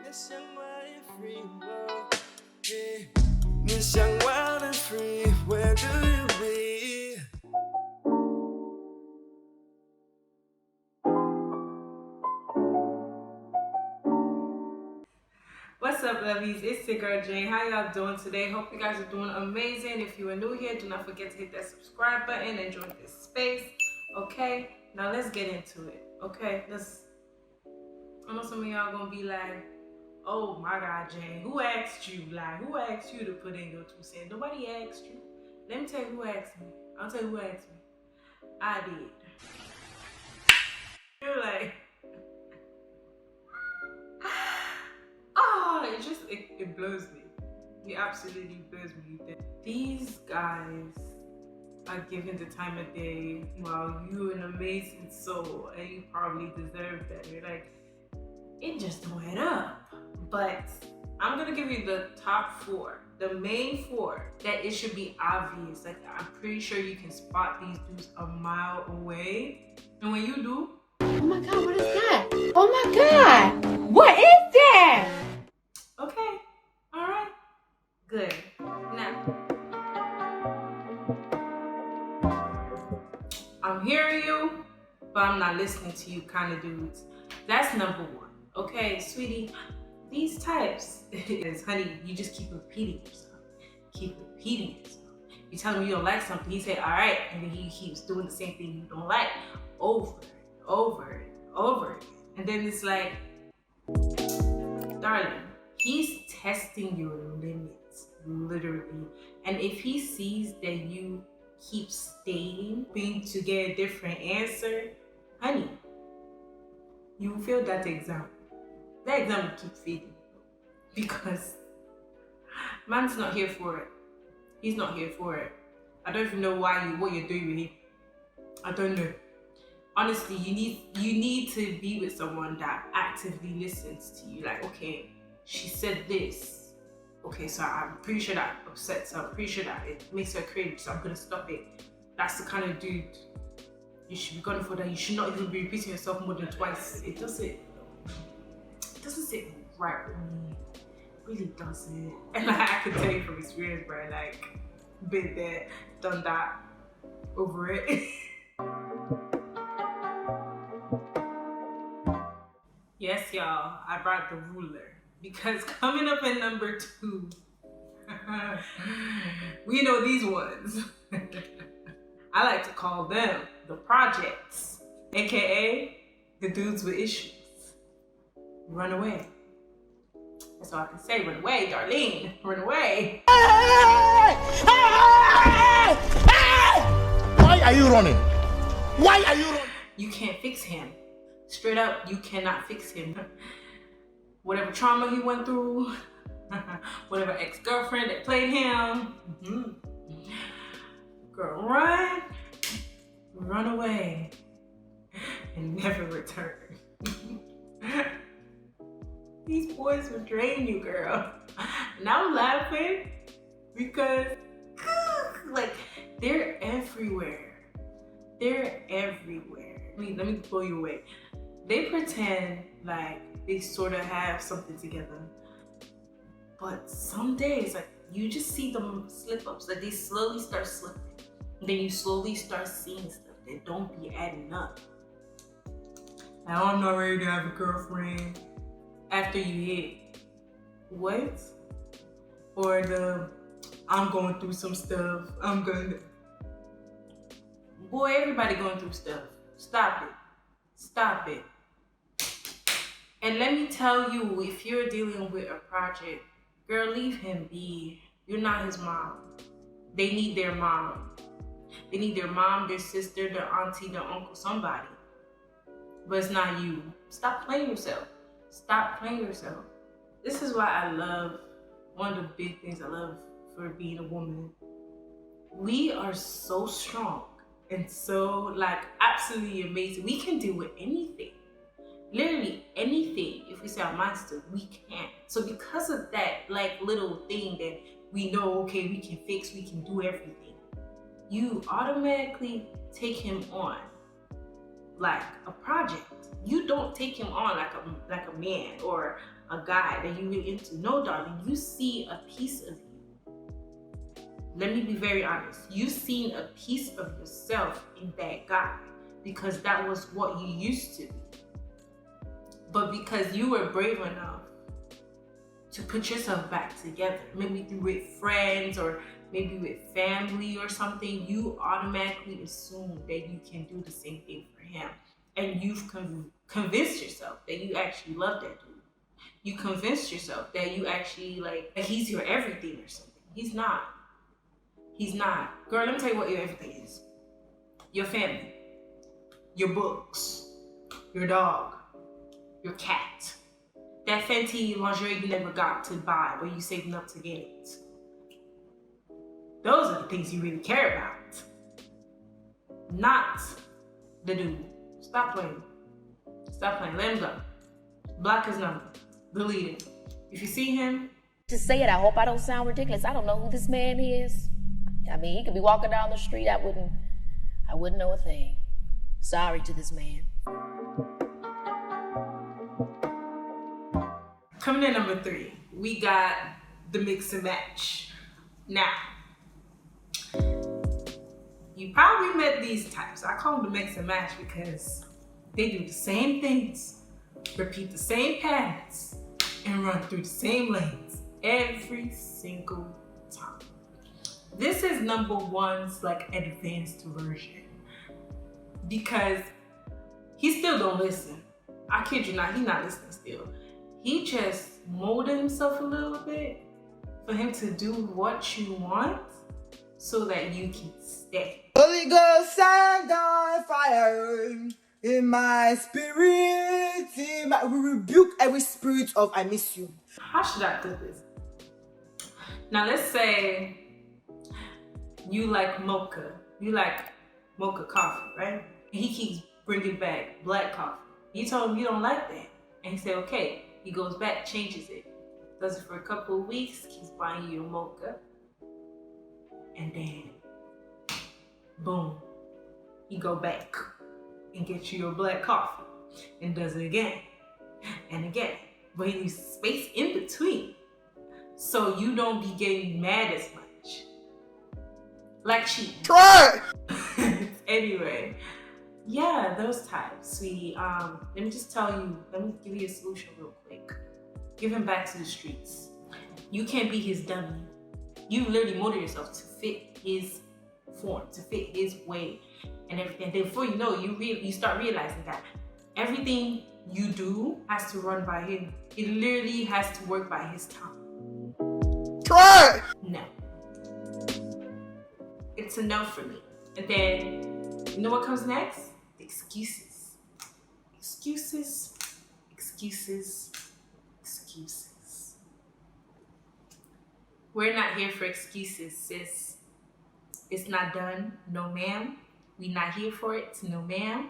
Miss Young Wild and Free, whoa, hey. Miss Young Wild and Free, where do you be? What's up, lovies? It's your girl Jay. How y'all doing today? Hope you guys are doing amazing. If you are new here, do not forget to hit that subscribe button and join this space. Okay, now let's get into it. Okay, I know some of y'all gonna be like, oh my God, Jay, who asked you? Like, who asked you to put in your 2 cents? Nobody asked you. Let me tell you who asked me. I'll tell you who asked me. I did. You're like, it blows me. It absolutely blows me. These guys are given the time of day while you're an amazing soul and you probably deserve better. Like, it just don't add up. But I'm gonna give you the top 4, the main 4 that it should be obvious. Like, I'm pretty sure you can spot these dudes a mile away. And when you do, oh my God, what is that? Oh my God, what is that? okay, all right, good. Now, I'm hearing you, but I'm not listening to you kind of dudes. That's number 1. Okay, sweetie, these types is, honey, you just keep repeating yourself. Keep repeating yourself. You tell him you don't like something, he say, all right, and then he keeps doing the same thing you don't like over and over again. And then it's like, darling, he's testing your limits, literally. And if he sees that you keep staying, being to get a different answer, honey, you will fail that exam. That exam will keep failing. Because man's not here for it. He's not here for it. I don't even know what you're doing with him. I don't know. Honestly, you need to be with someone that actively listens to you. Like, okay, she said this. Okay, so I'm pretty sure that upsets her. I'm pretty sure that it makes her cringe, so I'm gonna stop it. That's the kind of dude you should be going for. That you should not even be repeating yourself more than twice. It doesn't sit right with me. It really doesn't. And like, I can tell you from experience, bro. Like, been there, done that, over it. Yes, y'all, I brought the ruler because coming up in number 2, we know these ones. I like to call them the projects, aka the dudes with issues. Run away. That's all I can say. Run away, Darlene. Run away. Why are you running? Why are you running? You can't fix him. Straight up, you cannot fix him. Whatever trauma he went through, whatever ex-girlfriend that played him, girl, run away, and never return. These boys will drain you, girl. And I'm laughing because, like, they're everywhere. They're everywhere. Let me blow you away. They pretend like they sort of have something together, but some days, like, you just see them slip ups. Like, they slowly start slipping. And then you slowly start seeing stuff that don't be adding up. Like, I'm not ready to have a girlfriend after you hit what? Or the I'm going through some stuff. Boy, everybody going through stuff. Stop it. And let me tell you, if you're dealing with a project, girl, leave him be. You're not his mom. They need their mom. They need their mom, their sister, their auntie, their uncle, somebody. But it's not you. Stop playing yourself. This is why I love, one of the big things I love for being a woman. We are so strong and so, like, absolutely amazing. We can deal with anything. Literally anything. If we say our minds to, we can. So because of that, like, little thing that we know, okay, we can fix, we can do everything, you automatically take him on like a project. You don't take him on like a man or a guy that you really into. No, darling, you see a piece of you. Let me be very honest. You've seen a piece of yourself in that guy because that was what you used to be. But because you were brave enough to put yourself back together, maybe with friends or maybe with family or something, you automatically assume that you can do the same thing for him. And you've convinced yourself that you actually love that dude. You convinced yourself that you actually like he's your everything or something. He's not. He's not. Girl, let me tell you what your everything is. Your family, your books, your dog, your cat, that Fenty lingerie you never got to buy but you saving up to get it. Those are the things you really care about. Not the dude. Stop playing. Stop playing. Let him go. Block his number. Delete it. If you see him, Just say it. I hope I don't sound ridiculous. I don't know who this man is. I mean, he could be walking down the street. I wouldn't know a thing. Sorry to this man. coming in number 3, we got the mix and match. Now, you probably met these types. I call them the mix and match because they do the same things, repeat the same patterns, and run through the same lanes every single time. This is number 1's like advanced version because he still don't listen. I kid you not, he's not listening still. He just molded himself a little bit for him to do what you want so that you can stay. Holy Ghost, stand on fire in my spirit. We rebuke every spirit of I miss you. How should I put this? Now let's say you like mocha. You like mocha coffee, right? And he keeps bringing back black coffee. You told him you don't like that. And he said, okay. He goes back, changes it. Does it for a couple of weeks, keeps buying you a mocha. And then, boom, he go back and gets you your black coffee and does it again and again. But he leaves space in between so you don't be getting mad as much. Like cheating. Try! Anyway, yeah, those types, sweetie. Let me just tell you, let me give you a solution real quick. Give him back to the streets. You can't be his dummy. You literally molded yourself to fit his form, to fit his way and everything. Then before you know, you start realizing that everything you do has to run by him. It literally has to work by his time. Try! No. It's a no for me. And then, you know what comes next? The excuses. Excuses, excuses, excuses. We're not here for excuses, sis. It's not done. No, ma'am. We're not here for it. No, ma'am.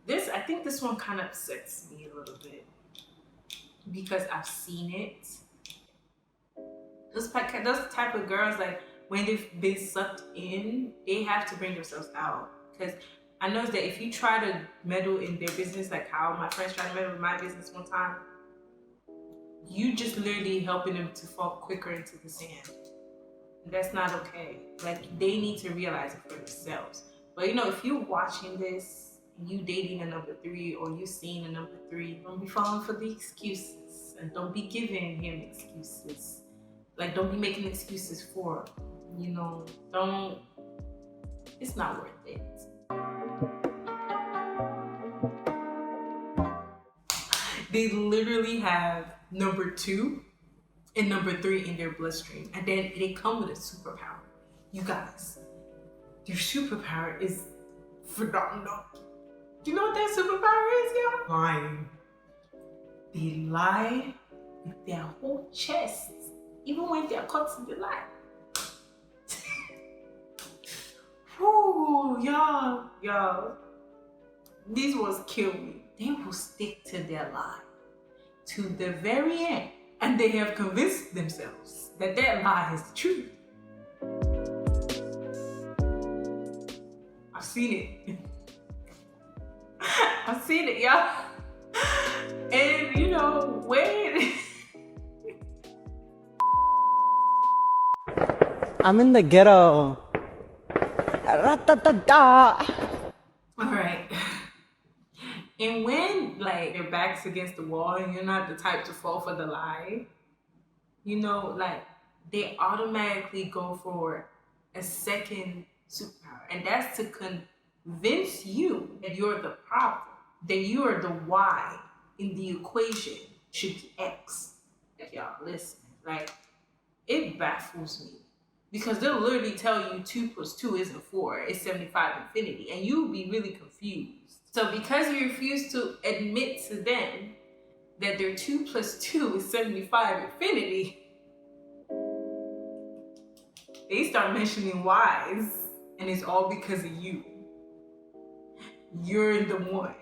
I think this one kind of upsets me a little bit because I've seen it. Those type of girls, like when they've been sucked in, they have to bring themselves out. Because I know that if you try to meddle in their business, like how my friends tried to meddle in my business one time, you just literally helping them to fall quicker into the sand. And that's not okay. Like, they need to realize it for themselves. But you know, if you're watching this, and you dating a number 3 or you seeing a number 3, don't be falling for the excuses. And don't be giving him excuses. Like, don't be making excuses for him. You know, don't, it's not worth it. They literally have number 2 and number 3 in their bloodstream. And then they come with a superpower. You guys, their superpower is phenomenal. Do you know what that superpower is, y'all? Lying. They lie with their whole chest, even when they're caught in the lie. Whoo, y'all. These ones kill me. They will stick to their lie to the very end. And they have convinced themselves that their lie is the truth. I've seen it. I've seen it, y'all. And you know, when I'm in the ghetto. Ra-ta-ta-ta. All right. And when like your back's against the wall and you're not the type to fall for the lie, you know, like they automatically go for a second superpower, and that's to convince you that you're the problem, that you are the Y in the equation should be X. Like, y'all, listen, like it baffles me because they'll literally tell you 2 + 2 isn't 4, it's 75 infinity, and you'll be really confused. So because you refuse to admit to them that their 2 + 2 is 75 infinity, they start mentioning Y's, and it's all because of you. You're the one.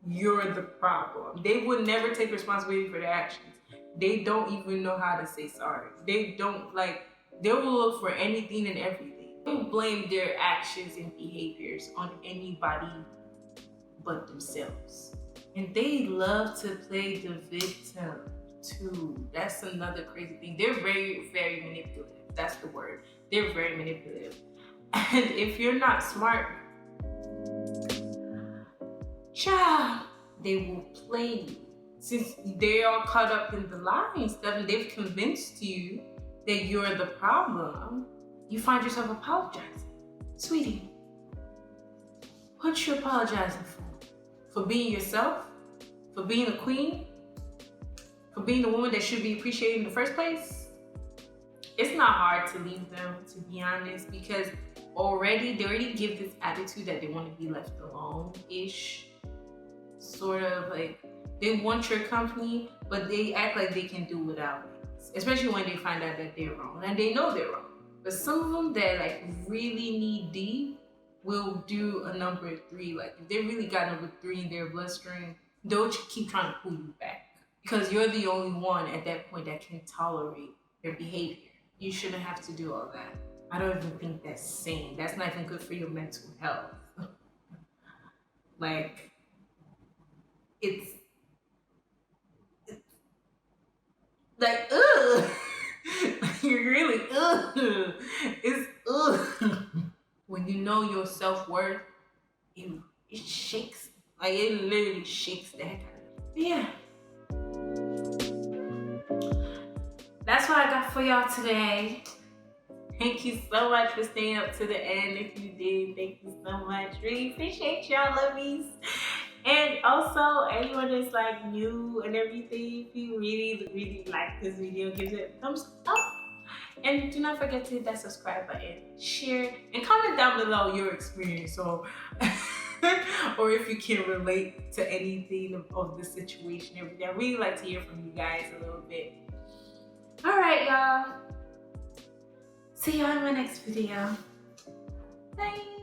You're the problem. They would never take responsibility for their actions. They don't even know how to say sorry. They don't they will look for anything and everything. They will blame their actions and behaviors on anybody but themselves. And they love to play the victim too. That's another crazy thing. They're very, very manipulative. That's the word. They're very manipulative. And if you're not smart, child, they will play you. Since they're all caught up in the lie and stuff, and they've convinced you that you're the problem, you find yourself apologizing. Sweetie, what you apologizing for? For being yourself? For being a queen? For being the woman that should be appreciated in the first place? It's not hard to leave them, to be honest, because they already give this attitude that they want to be left alone-ish. Sort of like, they want your company, but they act like they can do without it. Especially when they find out that they're wrong, and they know they're wrong. But some of them that like really need deep will do a number 3. Like if they really got number 3 in their bloodstream, they'll keep trying to pull you back because you're the only one at that point that can tolerate their behavior. You shouldn't have to do all that. I don't even think that's sane. That's not even good for your mental health. Like, it's like, ugh. You're really, ugh. It's, ugh. When you know your self-worth, it shakes. Like, it literally shakes the heck out of you. Yeah. That's what I got for y'all today. Thank you so much for staying up to the end. If you did, thank you so much. Really appreciate y'all, lovies. And also, anyone that's like new and everything, if you really like this video, give it a thumbs up. And do not forget to hit that subscribe button, share, and comment down below your experience or if you can relate to anything of the situation. Everything. I really like to hear from you guys a little bit. All right, y'all. See y'all in my next video. Bye.